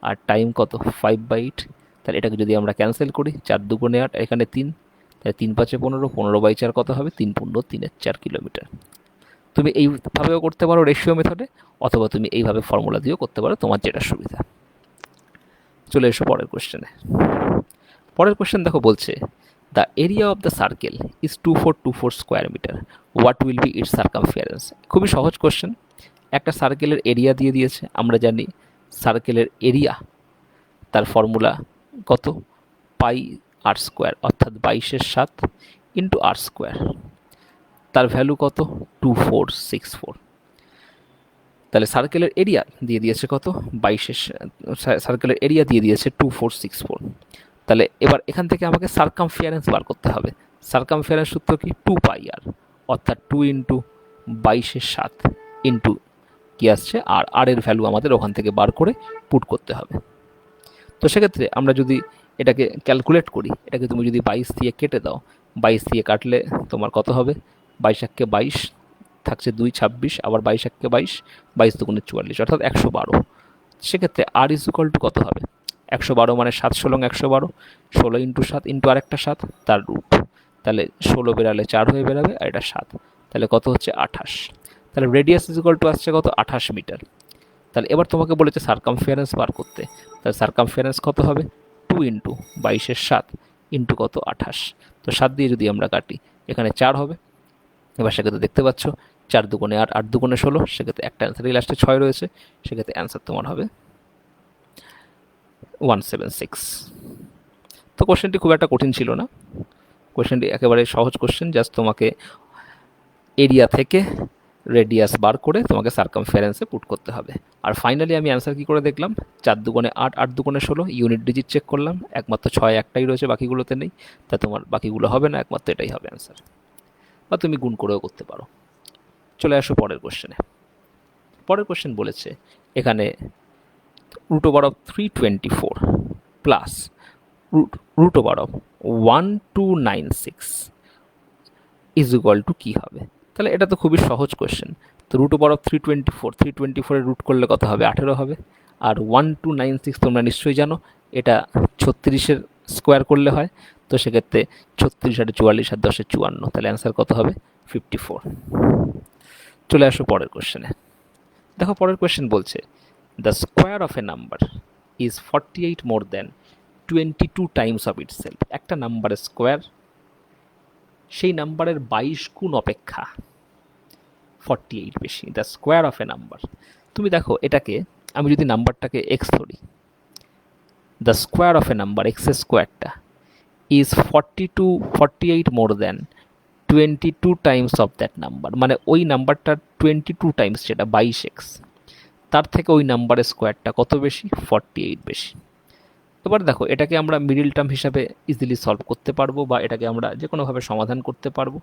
আর টাইম কত 5/8। তাহলে এটাকে যদি আমরা ক্যান্সেল করি, 4×2 = 8, এখানে 3, তাহলে 3×5 = 15, 15/4 কত হবে 3×3=4 কিলোমিটার। তুমি এইভাবেও করতে পারো রেশিও মেথডে, অথবা তুমি এইভাবে ফর্মুলা দিয়েও করতে পারো, তোমার যেটা সুবিধা। চলে এসো পরের কোশ্চেনে। পরের কোশ্চেন দেখো বলছে, the area of the circle is 2424 square metre, what will be its circumference. খুবই সহজ কোশ্চেন। একটা সার্কেলের এরিয়া দিয়ে দিয়েছে। আমরা জানি সার্কেলের এরিয়া, তার ফর্মুলা কত πr², অর্থাৎ 22/7 ইন্টু r²। তার ভ্যালু কত 2464। তাহলে সার্কেলের এরিয়া দিয়ে দিয়েছে কত সার্কেলের এরিয়া দিয়ে দিয়েছে 2464। তাহলে এবার এখান থেকে আমাকে সার্কামফারেন্স বার করতে হবে। সার্কামফারেন্স সূত্র কি 2πr, অর্থাৎ 2 ইন্টু 22/7 ইন্টু কি আসছে আর এর ভ্যালু আমাদের ওখান থেকে বার করে পুট করতে হবে। তো সেক্ষেত্রে আমরা যদি এটাকে ক্যালকুলেট করি, এটাকে তুমি যদি 22 দিয়ে কেটে দাও, 22 দিয়ে কাটলে তোমার কত হবে, 22 × 22 থাকছে 2 26, আবার 22 × 22, 22×2 = 44, অর্থাৎ 112। সেক্ষেত্রে আর ইজ ইকুয়াল টু কত হবে, 112 মানে 7 × 16 112, 16 × 7 ইন্টু আরেকটা 7 তার রুট। তাহলে 16 বেরালে 4 হয়ে বেরাবে, আর এটা 7, তাহলে কত হচ্ছে 28। তাহলে রেডিয়াস ইজ ইকুয়াল টু আসছে কত 28 মিটার। তাহলে এবার তোমাকে বলেছে সার্কামফারেন্স বার করতে। তাহলে সার্কামফারেন্স কত হবে 2 ইন্টু 22/7 ইন্টু কত 28। তো 7 দিয়ে যদি আমরা কাটি, এখানে 4 হবে। এবার সেক্ষেত্রে দেখতে পাচ্ছ 4×2 = 8, 8×2 = 16, সেক্ষেত্রে একটা অ্যান্সারই লাস্টে 6 রয়েছে। সেক্ষেত্রে অ্যান্সার তোমার হবে 176। তো কোশ্চেনটি খুব একটা কঠিন ছিল না, কোশ্চেনটি একেবারে সহজ কোশ্চেন। জাস্ট তোমাকে এরিয়া থেকে রেডিয়াস বার করে তোমাকে সার্কামফারেন্সে পুট করতে হবে। আর ফাইনালি আমি অ্যান্সার কী করে দেখলাম, 4×2 = 8, 8×2 = 16, ইউনিট ডিজিট চেক করলাম, একমাত্র 6 একটাই রয়েছে, বাকিগুলোতে নেই। তা তোমার বাকিগুলো হবে না, একমাত্র এটাই হবে অ্যান্সার। বা তুমি গুণ করেও করতে পারো। চলে আসো পরের কোশ্চেনে। পরের কোশ্চেন বলেছে এখানে √324 প্লাস √1296 ইজ ইকুয়াল টু কী হবে। তাহলে এটা তো খুবই সহজ কোশ্চেন। তো √324 রুট করলে কত হবে 18 হবে। আর 1296 তোমরা নিশ্চয়ই জানো এটা 36-এর স্কোয়ার করলে হয়। তো সেক্ষেত্রে 36 × 8 = 44, আর 10 × 54, তাহলে অ্যান্সার কত হবে 54। চলে আসো পরের কোশ্চেনে। দেখো পরের কোশ্চেন বলছে, the square of a number is 48 more than 22 times of itself. একটা নাম্বারের স্কোয়ার সেই নাম্বারের 22 গুণ অপেক্ষা 48 বেশি। The square of a number. তুমি দেখো এটাকে, আমি যদি নাম্বারটাকে এক্স ধরি, the square of a number, এক্সের স্কোয়ারটা, is 48 more than 22 times of that number, মানে ওই নাম্বারটার 22 টাইমস, যেটা 22x, তার থেকে ওই নাম্বারের স্কোয়ারটা কত বেশি? 48 বেশি। এবার দেখো, এটাকে আমরা মিডিল টার্ম হিসাবে ইজিলি সলভ করতে পারবো, বা এটাকে আমরা যে কোনোভাবে সমাধান করতে পারবো।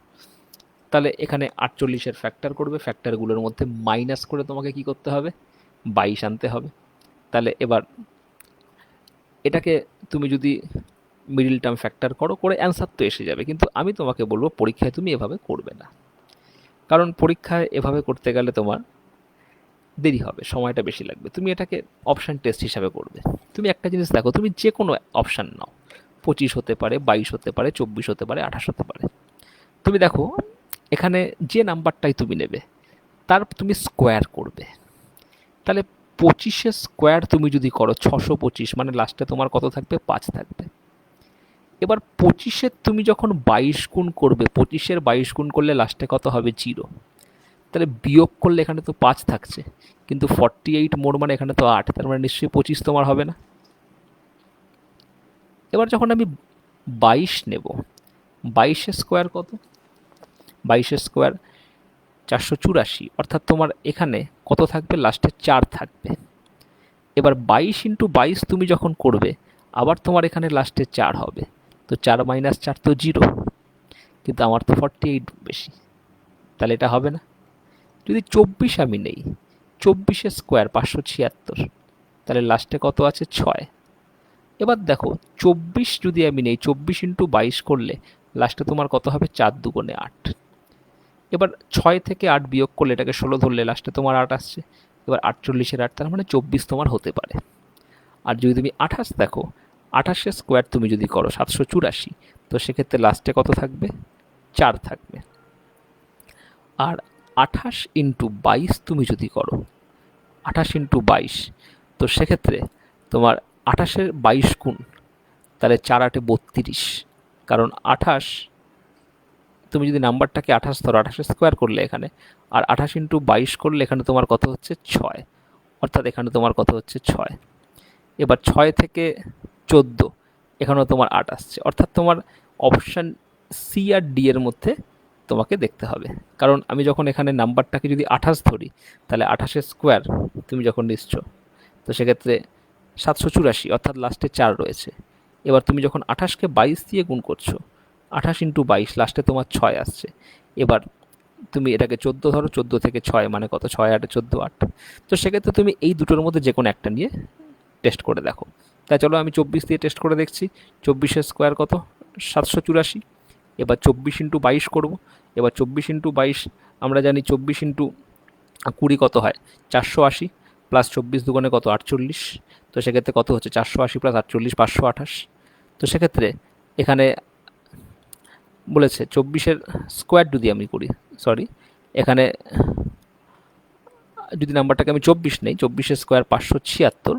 তাহলে এখানে 48-এর ফ্যাক্টর করবে, ফ্যাক্টরগুলোর মধ্যে মাইনাস করে তোমাকে কি করতে হবে? 22 আনতে হবে। তাহলে এবার এটাকে তুমি যদি মিডিল টার্ম ফ্যাক্টর করো, করে অ্যান্সার তো এসে যাবে, কিন্তু আমি তোমাকে বলবো পরীক্ষায় তুমি এভাবে করবে না, কারণ পরীক্ষায় এভাবে করতে গেলে তোমার দেরি হবে, সময়টা বেশি লাগবে। তুমি এটাকে অপশান টেস্ট হিসাবে করবে। তুমি একটা জিনিস দেখো, তুমি যে কোনো অপশান নাও, 25 হতে পারে, 22 হতে পারে, 24 হতে পারে, 28 হতে পারে। তুমি দেখো এখানে যে নাম্বারটাই তুমি নেবে তার তুমি স্কোয়ার করবে। তাহলে 25-এর স্কোয়ার তুমি যদি করো 625, মানে লাস্টে তোমার কত থাকবে? 5 থাকবে। এবার 25-এর তুমি যখন 22 গুণ করবে, 25-এর 22 গুণ করলে লাস্টে কত হবে? 0। তাহলে বিয়োগ করলে এখানে তো 5 থাকছে, কিন্তু 48 মোর মানে এখানে তো 8, তার মানে নিশ্চয়ই 25 তোমার হবে না। এবার যখন আমি 22 নেব, 22-এর স্কোয়ার কত? 22-এর স্কোয়ার 484, অর্থাৎ তোমার এখানে কত থাকবে? লাস্টে 4 থাকবে। এবার 22 × 22 তুমি যখন করবে, আবার তোমার এখানে লাস্টে 4 হবে, তো 4 - 4 তো 0, কিন্তু আমার তো 48 বেশি, তাহলে এটা হবে না। যদি 24 আমি নেই, 24-এর স্কোয়ার 576, তাহলে লাস্টে কত আছে? 6। এবার দেখো 24 যদি আমি নেই, 24 × 22 করলে লাস্টে তোমার কত হবে? 4 × 2 = 8। এবার 6 থেকে 8 বিয়োগ করলে, এটাকে 16 ধরলে লাস্টে তোমার 8 আসছে। এবার 48-এর 8, তার মানে 24 তোমার হতে পারে। আর যদি তুমি 28 দেখো, 28-এর স্কোয়ার তুমি যদি করো 784, তো সেক্ষেত্রে লাস্টে কত থাকবে? 4 থাকবে। আর 28 × 22 তুমি যদি করো, 28 × 22, তো সেক্ষেত্রে তোমার 28-এর 22 গুণ, তাহলে 4 × 8 = 32, কারণ 28 তুমি যদি নাম্বারটাকে 28 ধরো, 28-এর স্কোয়ার করলে এখানে, আর 28 × 22 করলে এখানে তোমার কত হচ্ছে? 6, অর্থাৎ এখানে তোমার কত হচ্ছে? 6। এবার 6 থেকে 14, এখানেও তোমার 8 আসছে, অর্থাৎ তোমার অপশান সি আর ডি এর মধ্যে তোমাকে দেখতে হবে। কারণ আমি যখন এখানে নাম্বারটাকে যদি 28 ধরি, তাহলে 28-এর স্কোয়ার তুমি যখন নিচ্ছ, তো সেক্ষেত্রে 784, অর্থাৎ লাস্টে 4 রয়েছে। এবার তুমি যখন 28-কে 22 দিয়ে গুণ করছো, 28 × 22, লাস্টে তোমার 6 আসছে। এবার তুমি এটাকে 14 ধরো, 14 থেকে 6 মানে কত? 6 × 8 = 14, 8। তো সেক্ষেত্রে তুমি এই দুটোর মধ্যে যে কোনো একটা নিয়ে টেস্ট করে দেখো। তাই চলো আমি 24 দিয়ে টেস্ট করে দেখছি। 24-এর স্কোয়ার কত? 784। এবার 24 × 22 করবো। এবার 24 × 22 আমরা জানি 24 × 20 কত হয়? 480, প্লাস 24 দুগুণে কত? 48। তো সেক্ষেত্রে কত হচ্ছে? 480 + 48, 528। তো সেক্ষেত্রে এখানে বলেছে 24-এর স্কোয়ার যদি আমি করি, সরি, এখানে যদি নাম্বারটাকে আমি 24 নেই, 24-এর স্কোয়ার 576,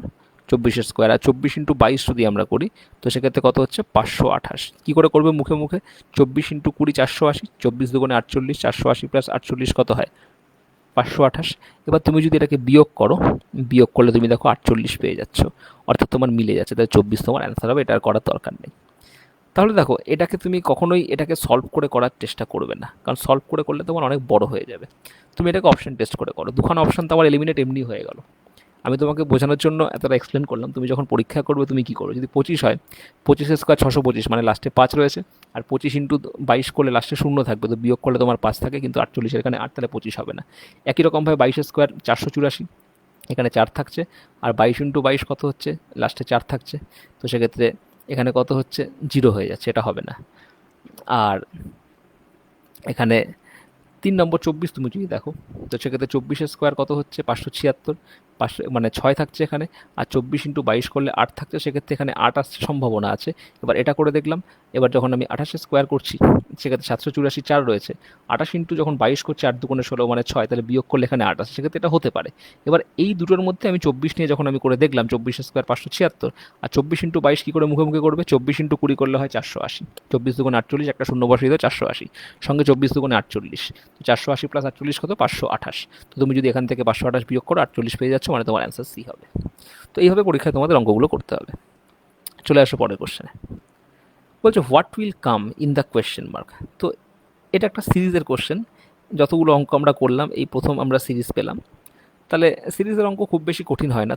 24-এর স্কোয়ার, আর 24 × 22 যদি আমরা করি, তো সেক্ষেত্রে কত হচ্ছে? 528। কী করে করবে? মুখে মুখে। 24 × 20 480, 24 দুগুণে 48, 480 + 48 কত হয়? 528। এবার তুমি যদি এটাকে বিয়োগ করো, বিয়োগ করলে তুমি দেখো 48 পেয়ে যাচ্ছ, অর্থাৎ তোমার মিলে যাচ্ছে, তাই 24 তোমার অ্যান্সার হবে, এটা আর করার দরকার নেই। তাহলে দেখো, এটাকে তুমি কখনোই এটাকে সলভ করে করার চেষ্টা করবে না, কারণ সলভ করে করলে তোমার অনেক বড় হয়ে যাবে। তুমি এটাকে অপশান টেস্ট করে করো, দুখানা অপশান তো আমার এলিমিনেট এমনি হয়ে গেল। আমি তোমাকে বোঝানোর জন্য এতটা এক্সপ্লেন করলাম। তুমি যখন পরীক্ষা করবে তুমি কী করো? যদি 25 হয়, 25-এর স্কোয়ার 625, মানে লাস্টে 5 রয়েছে, আর 25 × 22 করলে লাস্টে 0 থাকবে, তো বিয়োগ করলে তোমার 5 থাকে, কিন্তু 48-এর এখানে 8, তাহলে 25 হবে না। একই রকমভাবে 22-এর স্কোয়ার 484, এখানে 4 থাকছে, আর 22 × 22 কত হচ্ছে? লাস্টে 4 থাকছে, তো সেক্ষেত্রে এখানে কত হচ্ছে? 0 হয়ে যাচ্ছে, এটা হবে না। আর এখানে 3 নম্বর 24 তুমি যদি দেখো, তো সেক্ষেত্রে 24-এর স্কোয়ার কত হচ্ছে? 576, 500 মানে 6 থাকছে এখানে, আর 24 × 22 করলে 8 থাকছে, সেক্ষেত্রে এখানে 8 আসছে, সম্ভাবনা আছে। এবার এটা করে দেখলাম। এবার যখন আমি 28-এর স্কোয়ার করছি, সেক্ষেত্রে 784, 4 রয়েছে, 28 × যখন 22 করছি, 8 দুগুণে 16 মানে 6, তাহলে বিয়োগ করলে এখানে 8 আসছে, সেক্ষেত্রে এটা হতে পারে। এবার এই দুটোর মধ্যে আমি 24 নিয়ে যখন আমি করে দেখলাম, 24-এর স্কোয়ার 576, আর 24 × 22 কী করে মুখে মুখে করবে? 24 × 20 করলে হয় 480, 24 দুগুণে 48, একটা শূন্য বসিয়ে দাও, 480, সঙ্গে 24 দুগুণে 48, 480 + 48 কত? 528। তো তুমি যদি এখান থেকে 528 বিয়োগ করো, 48 পেয়ে যাচ্ছ, মানে তোমার অ্যান্সার সি হবে। তো এইভাবে পরীক্ষায় তোমাদের অঙ্কগুলো করতে হবে। চলে আসো পরের কোশ্চেনে। বলছে what will come in the question mark. তো এটা একটা সিরিজের কোশ্চেন, যতগুলো অঙ্ক আমরা করলাম এই প্রথম আমরা সিরিজ পেলাম। তাহলে সিরিজের অঙ্ক খুব বেশি কঠিন হয় না,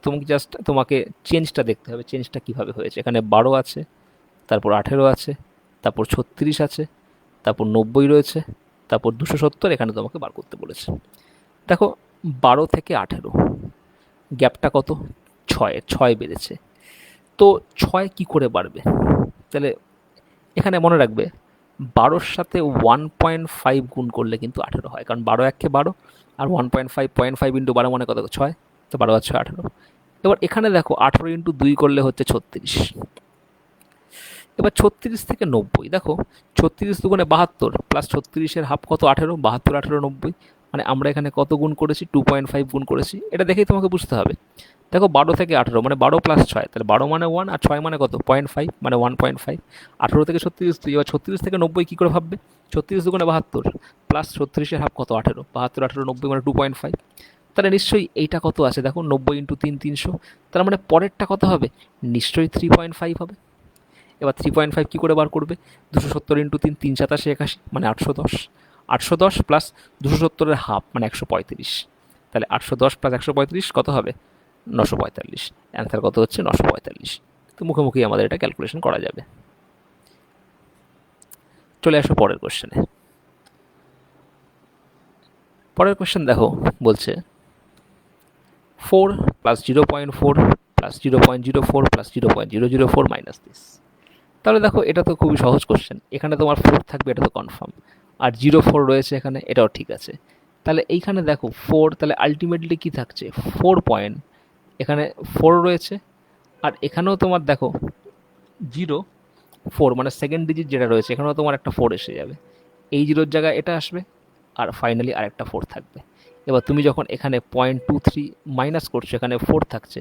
তোমাকে চেঞ্জটা দেখতে হবে, চেঞ্জটা কীভাবে হয়েছে। এখানে 12 আছে, তারপর 18 আছে, তারপর 36 আছে, তারপর 90 রয়েছে, তারপর 270, এখানে তোমাকে বার করতে বলেছে। দেখো 12 থেকে 18 গ্যাপটা কত, 6 বেড়েছে। তো 6 কি করে বাড়বে? তাহলে এখানে মনে রাখবে 12-র সাথে 1.5 গুণ করলে কিন্তু 18 হয়, কারণ 12 একে 12 আর 1.5 ইন্টু 12 মানে কত, 6। তো 12 আর 6 18। এবার এখানে দেখো 18 ইন্টু 2 করলে হচ্ছে 36। এবার 36 থেকে 90, দেখো 36 দুগুণে 72 প্লাস 36-এর হাফ কত, 18, 72 18 90, মানে আমরা এখানে কত গুণ করেছি, 2.5 গুণ করেছি। এটা দেখেই তোমাকে বুঝতে হবে। দেখো 12 থেকে 18 মানে 12 প্লাস 6, তাহলে 12 মানে 1 আর 6 মানে কত, 0.5 মানে 1.5। 18 থেকে 36 2, এবার 36 থেকে 90 কী করে ভাববে, 36 দুগুণে 72 প্লাস 36-এর হাফ কত, 18, 72 18 90 মানে 2.5। তাহলে নিশ্চয়ই এইটা কত আছে, দেখো 90 ইন্টু 3 300, তার মানে পরেরটা কত হবে, নিশ্চয়ই 3.5 হবে। এবার 3.5 কী করে বার করবে, 270 ইন্টু 3 3 7 81 মানে 810, 810 প্লাস 270-এর হাফ মানে 135, তাহলে 810 প্লাস 135 কত হবে, 945। অ্যান্সার কত হচ্ছে, 945। তো মুখোমুখি আমাদের এটা ক্যালকুলেশন করা যাবে। চলে আসো পরের কোশ্চেনে। পরের কোশ্চেন দেখো, বলছে 4 plus 0.4 plus 0.04 plus 0.004 minus this. তাহলে দেখো এটা তো খুবই সহজ কোশ্চেন, এখানে তোমার 4 থাকবে, এটা তো কনফার্ম, আর 0.4 রয়েছে এখানে, এটাও ঠিক আছে। তাহলে এইখানে দেখো 4, তাহলে আলটিমেটলি কী থাকছে, 4 পয়েন্ট, এখানে 4 রয়েছে, আর এখানেও তোমার দেখো 0.4 মানে সেকেন্ড ডিজিট যেটা রয়েছে, এখানেও তোমার একটা 4 এসে যাবে, এই 0-র জায়গায় এটা আসবে, আর ফাইনালি আরেকটা 4 থাকবে। এবার তুমি যখন এখানে 0.23 মাইনাস করছো, এখানে 4 থাকছে,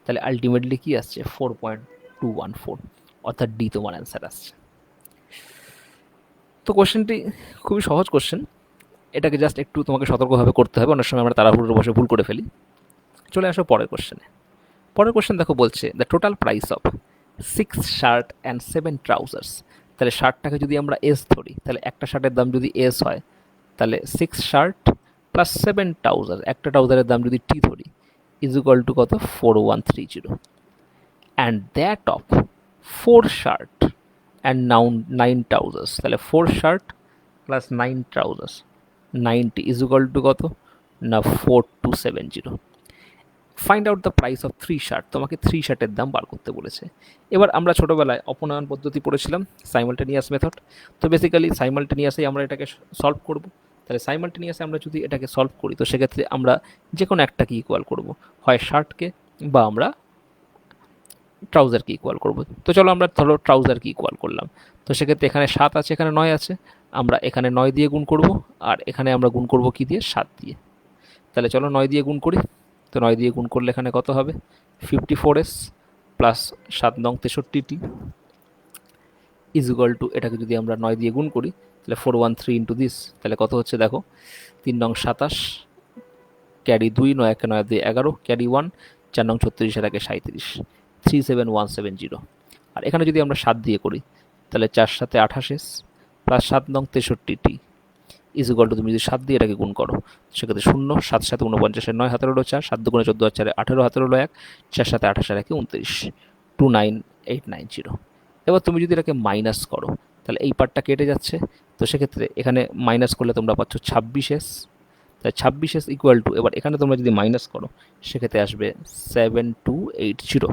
তাহলে আলটিমেটলি কী আসছে, 4.214, অর্থাৎ ডি তোমার অ্যান্সার আসছে। তো কোশ্চেনটি খুবই সহজ কোশ্চেন, এটাকে জাস্ট একটু তোমাকে সতর্কভাবে করতে হবে, অনেক সময় আমরা তাড়াহুড়োর বসে ভুল করে ফেলি। চলে আসো পরের কোশ্চেনে। পরের কোশ্চেন দেখো, বলছে the total price of 6 shirt and 7 trousers. তাহলে শার্টটাকে যদি আমরা এস ধরি, তাহলে একটা শার্টের দাম যদি এস হয়, তাহলে 6 শার্ট প্লাস 7 ট্রাউজার, একটা ট্রাউজারের দাম যদি টি ধরি, ইজ ইকুয়াল টু কত, 4130। And that of 4 shirt and 9 trousers, তাহলে 4 shirt plus 9 trousers 90 is equal to কত, না 4270। Find out the price of 3 shirt, তোমাকে 3 শার্টের দাম বার করতে বলেছে। এবার আমরা ছোটোবেলায় অপনয়ন পদ্ধতি পড়েছিলাম, সাইমালটেনিয়াস মেথড। তো বেসিক্যালি সাইমালটেনিয়াসেই আমরা এটাকে সলভ করব। তাহলে সাইমালটেনিয়াসে আমরা যদি এটাকে সলভ করি, তো সেক্ষেত্রে আমরা যে কোনো একটাকে ইকুয়াল করব, হয় শার্টকে বা আমরা ট্রাউজারকে ইকুয়াল করব। তো চলো আমরা ধরো ট্রাউজারকে ইকুয়াল করলাম, তো সেক্ষেত্রে এখানে 7 আছে, এখানে 9 আছে, আমরা এখানে 9 দিয়ে গুণ করব, আর এখানে আমরা গুণ করব কি দিয়ে, 7 দিয়ে। তাহলে চলো 9 দিয়ে গুণ করি। তো 9 দিয়ে গুণ করলে এখানে কত হবে, 54s প্লাস 7 নং 63t ইজ ইকুয়াল টু, এটাকে যদি আমরা 9 দিয়ে গুণ করি, তাহলে 413 ইন্টু দিস, তাহলে কত হচ্ছে দেখো, 3 নং 27, ক্যারি 2, 9 একে 9 দিয়ে 11, ক্যারি 1, 4 নং 36 এর আগে 37, 37170। আর এখানে যদি আমরা 7 দিয়ে করি, তাহলে 4 7 28s প্লাস 7 নং 63t ইজ ইকুয়াল টু, তুমি যদি 7 দিয়ে এটাকে গুণ করো, সেক্ষেত্রে 0, 7 7 49, 9 হাতের হলো 4, 7 দুগুণে 14 আর 4 18, হাতের হলো 1, 4 7 28 আর 1 29, 29890। এবার তুমি যদি এটাকে মাইনাস করো, তাহলে এই পার্টটা কেটে যাচ্ছে, তো সেক্ষেত্রে এখানে মাইনাস করলে তোমরা পাচ্ছ 26s, তাই 26s ইকুয়াল টু, এবার এখানে তোমরা যদি মাইনাস করো, সেক্ষেত্রে আসবে 7280,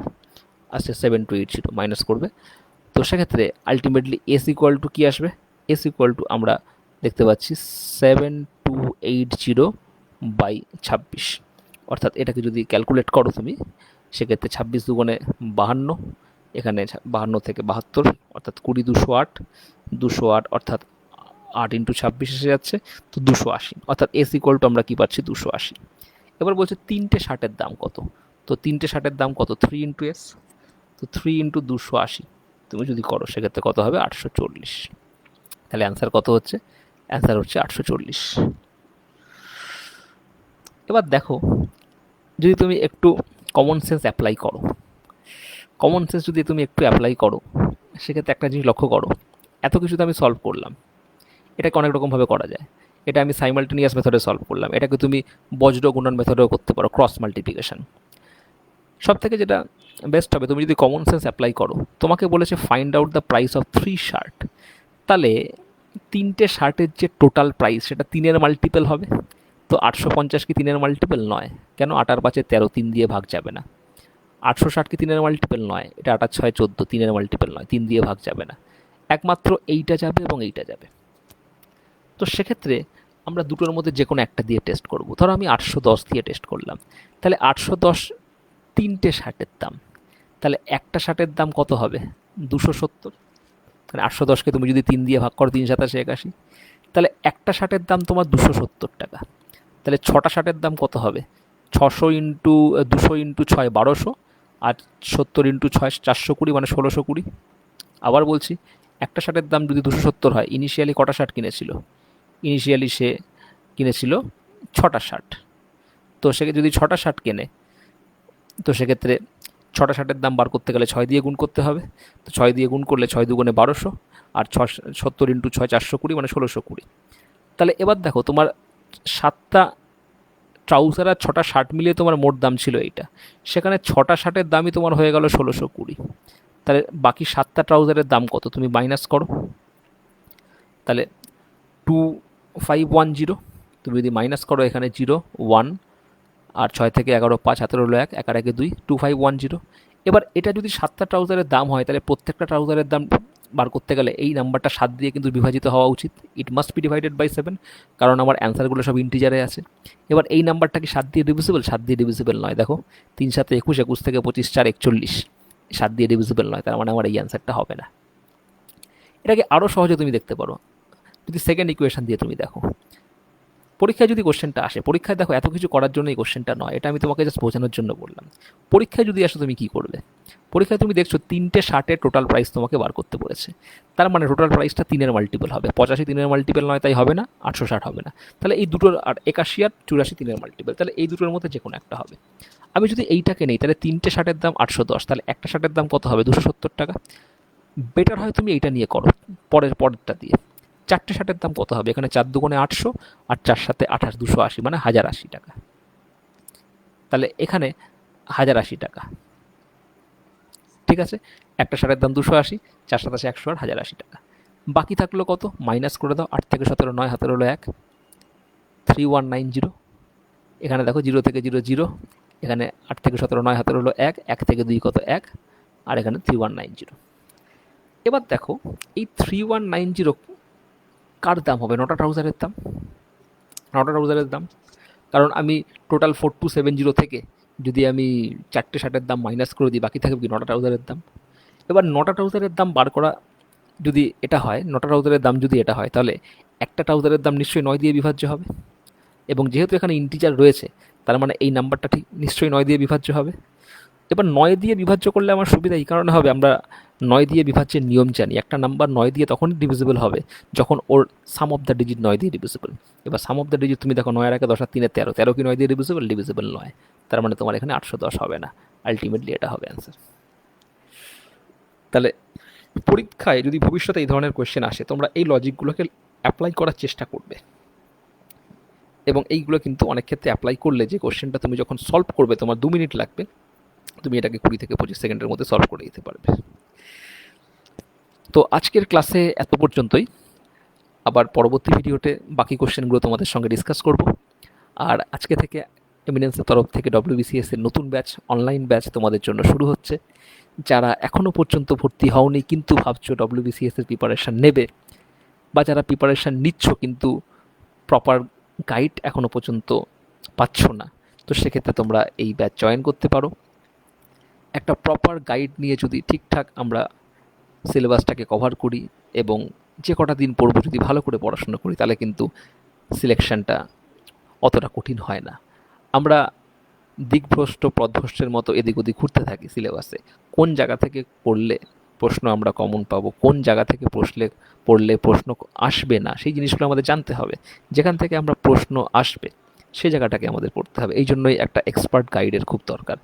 আসছে 7280 মাইনাস করবে। তো সেক্ষেত্রে আলটিমেটলি এস ইকুয়াল টু কী আসবে, এস ইকুয়াল টু আমরা দেখতে পাচ্ছি 7280 বাই 26, অর্থাৎ এটাকে যদি ক্যালকুলেট করো তুমি, সেক্ষেত্রে 26 দুগুণে 52, এখানে 52 থেকে 72, অর্থাৎ 20 208, 208 অর্থাৎ 8 ইন্টু 26 এসে যাচ্ছে, তো 280, অর্থাৎ এস ইকুয়াল টু আমরা কী পাচ্ছি, 280। এবার বলছে 3টে শার্টের দাম কত, তো 3টে শার্টের দাম কত, 3 ইন্টু এস, তো 3 ইন্টু 280 তুমি যদি করো, সেক্ষেত্রে কত হবে, 840। তাহলে অ্যান্সার কত হচ্ছে, অ্যান্সার হচ্ছে 840। এবার দেখো, যদি তুমি একটু কমন সেন্স অ্যাপ্লাই করো, কমন সেন্স যদি তুমি একটু অ্যাপ্লাই করো, সেক্ষেত্রে একটা জিনিস লক্ষ্য করো, এত কিছু তো আমি সলভ করলাম, এটাকে অনেক রকমভাবে করা যায়। এটা আমি সাইমালটেনিয়াস মেথডে সলভ করলাম, এটাকে তুমি বজ্র গুণন মেথডেও করতে পারো, ক্রস মাল্টিপ্লিকেশন। সব থেকে যেটা বেস্ট হবে, তুমি যদি কমন সেন্স অ্যাপ্লাই করো, তোমাকে বলেছে find out the price of 3 shirt, তাহলে 3টে শার্টের যে টোটাল প্রাইস সেটা 3-এর মাল্টিপল হবে। তো 850 কি 3-এর মাল্টিপল নয়? কেন? 8-5-13, 3 দিয়ে ভাগ যাবে না। 860 কি 3-এর মাল্টিপল নয়? এটা 8-6-14, 3-এর মাল্টিপল নয়, 3 দিয়ে ভাগ যাবে না। একমাত্র এইটা যাবে এবং এইটা যাবে। তো সেক্ষেত্রে আমরা দুটোর মধ্যে যে কোনো একটা দিয়ে টেস্ট করব। ধরো আমি 810 দিয়ে টেস্ট করলাম, তাহলে 810 3টে শার্টের দাম, তাহলে একটা শার্টের দাম কত হবে? 270। মানে 810কে তুমি যদি 3 দিয়ে ভাগ করো, 3×7=81, তাহলে একটা শার্টের দাম তোমার 270 টাকা। তাহলে 6টা শার্টের দাম কত হবে? 600 ইন্টু 200 ইন্টু 6 1200, আর 70 ইন্টু 6 420, মানে 1620। আবার বলছি, একটা শার্টের দাম যদি 270 হয়, ইনিশিয়ালি কটা শার্ট কিনেছিল? ইনিশিয়ালি সে কিনেছিল 6টা শার্ট। তো সে যদি 6টা শার্ট কেনে, তো সেক্ষেত্রে 6টা শার্টের দাম বার করতে গেলে 6 দিয়ে গুণ করতে হবে। তো 6 দিয়ে গুণ করলে 6 দুগুণে 1200, আর 70 ইন্টু 6 420, মানে 1620। তাহলে এবার দেখো, তোমার 7টা ট্রাউজার আর 6টা শার্ট মিলিয়ে তোমার মোট দাম ছিল এইটা, সেখানে 6টা শার্টের দামই তোমার হয়ে গেল 1620। তাহলে বাকি 7টা ট্রাউজারের দাম কত? তুমি মাইনাস করো, তাহলে 2510। তুমি যদি মাইনাস করো, এখানে 0 1, আর 6 থেকে 11 5, হাতে রইল 1, 1 আর 1 2, 2510। এবার এটা যদি 7টা ট্রাউজারের দাম হয়, তাহলে প্রত্যেকটা ট্রাউজারের দাম বার করতে গেলে এই নাম্বারটা 7 দিয়ে কিন্তু বিভাজিত হওয়া উচিত। It must be divided by 7, কারণ আমার অ্যান্সারগুলো সব ইন্টিজারে আছে। এবার এই নাম্বারটা কি 7 দিয়ে ডিভিজিবল? 7 দিয়ে ডিভিজিবল নয়। দেখো, 3 7 21, 21 থেকে 25 4 41, 7 দিয়ে ডিভিজিবল নয়, তার মানে আমার এই অ্যান্সারটা হবে না। এটাকে আরও সহজে তুমি দেখতে পারো, যদি সেকেন্ড ইকুয়েশন দিয়ে তুমি দেখো। পরীক্ষায় যদি কোশ্চেনটা আসে, পরীক্ষায় দেখো এত কিছু করার জন্য এই কোশ্চেনটা নয়, এটা আমি তোমাকে জাস্ট বোঝানোর জন্য বললাম। পরীক্ষায় যদি আসো, তুমি কী করবে? পরীক্ষায় তুমি দেখছো 3টে শার্টের টোটাল প্রাইস তোমাকে বার করতে বলেছে, তার মানে টোটাল প্রাইসটা 3-এর মাল্টিপল হবে। 85 3-এর মাল্টিপল নয়, তাই হবে না। 860 হবে না। তাহলে এই দুটোর, আর 81 আর 84 3-এর মাল্টিপল, তাহলে এই দুটোর মধ্যে যে কোনো একটা হবে। আমি যদি এইটাকে নেই, তাহলে 3টে শার্টের দাম 810, তাহলে একটা শার্টের দাম কত হবে? 270 টাকা। বেটার হয় তুমি এইটা নিয়ে করো, পরেরটা দিয়ে। 4টে শার্টের দাম কত হবে? এখানে 4 দুগুণে 800, আর 4 7 28, 280, মানে 1080 টাকা। তাহলে এখানে 1080 টাকা, ঠিক আছে। একটা শার্টের দাম 280, 4 7 100, আর 1080 টাকা। বাকি থাকলো কত? মাইনাস করে দাও, 8 থেকে 17 9, হাতে রইল 1, 3190। এখানে দেখো 0 থেকে 0 0, এখানে 8 থেকে 17 9, হাতে রইল 1, 1 থেকে 2 কত? 1, আর এখানে 3190। এবার দেখো, এই 3190 কার দাম হবে? 9টা ট্রাউজারের দাম। 9টা ট্রাউজারের দাম, কারণ আমি টোটাল 4270 থেকে যদি আমি 4টে শার্টের দাম মাইনাস করে দিই, বাকি থাকবে কি? 9টা ট্রাউজারের দাম। এবার 9টা ট্রাউজারের দাম বার করা যদি এটা হয়, 9টা ট্রাউজারের দাম যদি এটা হয়, তাহলে একটা ট্রাউজারের দাম নিশ্চয়ই 9 দিয়ে বিভাজ্য হবে। এবং যেহেতু এখানে ইন্টিজার রয়েছে, তার মানে এই নাম্বারটা ঠিক নিশ্চয়ই 9 দিয়ে বিভাজ্য হবে। এবার 9 দিয়ে বিভাজ্য করলে আমার সুবিধা এই কারণে হবে, আমরা 9 দিয়ে বিভাজ্যের নিয়ম জানি। একটা নাম্বার 9 দিয়ে তখনই ডিভিজিবল হবে যখন ওর সাম অফ দ্য ডিজিট 9 দিয়ে ডিভিজিবল। এবার সাম অফ দ্য ডিজিট তুমি দেখো, 9 আর 1 10 আর 3 13, 13 কি 9 দিয়ে ডিভিজিবল? ডিভিজিবল নয়। তার মানে তোমার এখানে 810 হবে না। আলটিমেটলি এটা হবে অ্যান্সার। তাহলে পরীক্ষায় যদি ভবিষ্যতে এই ধরনের কোয়েশ্চেন আসে, তোমরা এই লজিকগুলোকে অ্যাপ্লাই করার চেষ্টা করবে, এবং এইগুলো কিন্তু অনেক ক্ষেত্রে অ্যাপ্লাই করলে যে কোয়েশ্চেনটা তুমি যখন সলভ করবে, তোমার 2 মিনিট লাগবে, তুমি এটাকে 20 থেকে 25 সেকেন্ডের মধ্যে সলভ করে দিতে পারবে। তো আজকের ক্লাসে এত পর্যন্তই। আবার পরবর্তী ভিডিওতে বাকি কোশ্চেনগুলো তোমাদের সঙ্গে ডিসকাস করব। আর আজকে থেকে এমিনেন্সের তরফ থেকে WBCS এর নতুন ব্যাচ, অনলাইন ব্যাচ তোমাদের জন্য শুরু হচ্ছে। যারা এখনও পর্যন্ত ভর্তি হওনি কিন্তু ভাবছো WBCS এর প্রিপারেশান নেবে, বা যারা প্রিপারেশান নিচ্ছ কিন্তু প্রপার গাইড এখনও পর্যন্ত পাচ্ছ না, তো সেক্ষেত্রে তোমরা এই ব্যাচ জয়েন করতে পারো। একটা প্রপার গাইড নিয়ে যদি ঠিকঠাক আমরা সিলেবাসটাকে কভার করি এবং যে কটা দিন পড়বো যদি ভালো করে পড়াশোনা করি, তাহলে কিন্তু সিলেকশানটা অতটা কঠিন হয় না। আমরা দিকভ্রষ্ট পথভ্রষ্টের মতো এদিক ওদিক ঘুরতে থাকি সিলেবাসে। কোন জায়গা থেকে পড়লে প্রশ্ন আমরা কমন পাবো, কোন জায়গা থেকে পড়লে প্রশ্ন আসবে না, সেই জিনিসগুলো আমাদের জানতে হবে। যেখান থেকে আমরা প্রশ্ন আসবে সেই জায়গাটাকে আমাদের পড়তে হবে। এই জন্যই একটা এক্সপার্ট গাইডের খুব দরকার।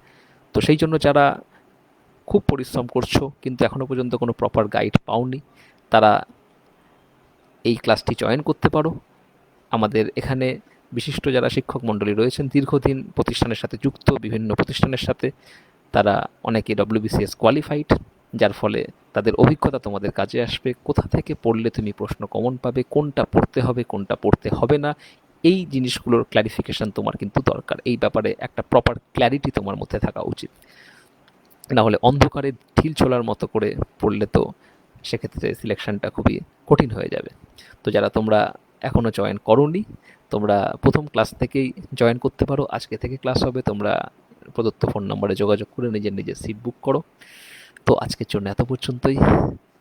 তো সেই জন্য যারা খুব পরিশ্রম করছো কিন্তু এখনও পর্যন্ত কোনো প্রপার গাইড পাওনি, তারা এই ক্লাসটি জয়েন করতে পারো। আমাদের এখানে বিশিষ্ট যারা শিক্ষক মণ্ডলী রয়েছেন, দীর্ঘদিন প্রতিষ্ঠানের সাথে যুক্ত, বিভিন্ন প্রতিষ্ঠানের সাথে, তারা অনেকে WBCS কোয়ালিফাইড, যার ফলে তাদের অভিজ্ঞতা তোমাদের কাজে আসবে। কোথা থেকে পড়লে তুমি প্রশ্ন কমন পাবে, কোনটা পড়তে হবে কোনটা পড়তে হবে না, এই জিনিসগুলোর ক্ল্যারিফিকেশন তোমার কিন্তু দরকার। এই ব্যাপারে একটা প্রপার ক্ল্যারিটি তোমার মধ্যে থাকা উচিত, না হলে অন্ধকারে ঢিল ছোলার মতো করে পড়লে তো সেক্ষেত্রে সিলেকশনটা খুবই কঠিন হয়ে যাবে। তো যারা তোমরা এখনও জয়েন করোনি, তোমরা প্রথম ক্লাস থেকেই জয়েন করতে পারো। আজকে থেকে ক্লাস হবে, তোমরা প্রদত্ত ফোন নম্বরে যোগাযোগ করে নিজের নিজের সিট বুক করো। তো আজকের জন্য এত পর্যন্তই,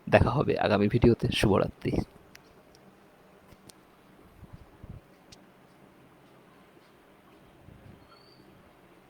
দেখা হবে আগামী ভিডিওতে। শুভরাত্রি।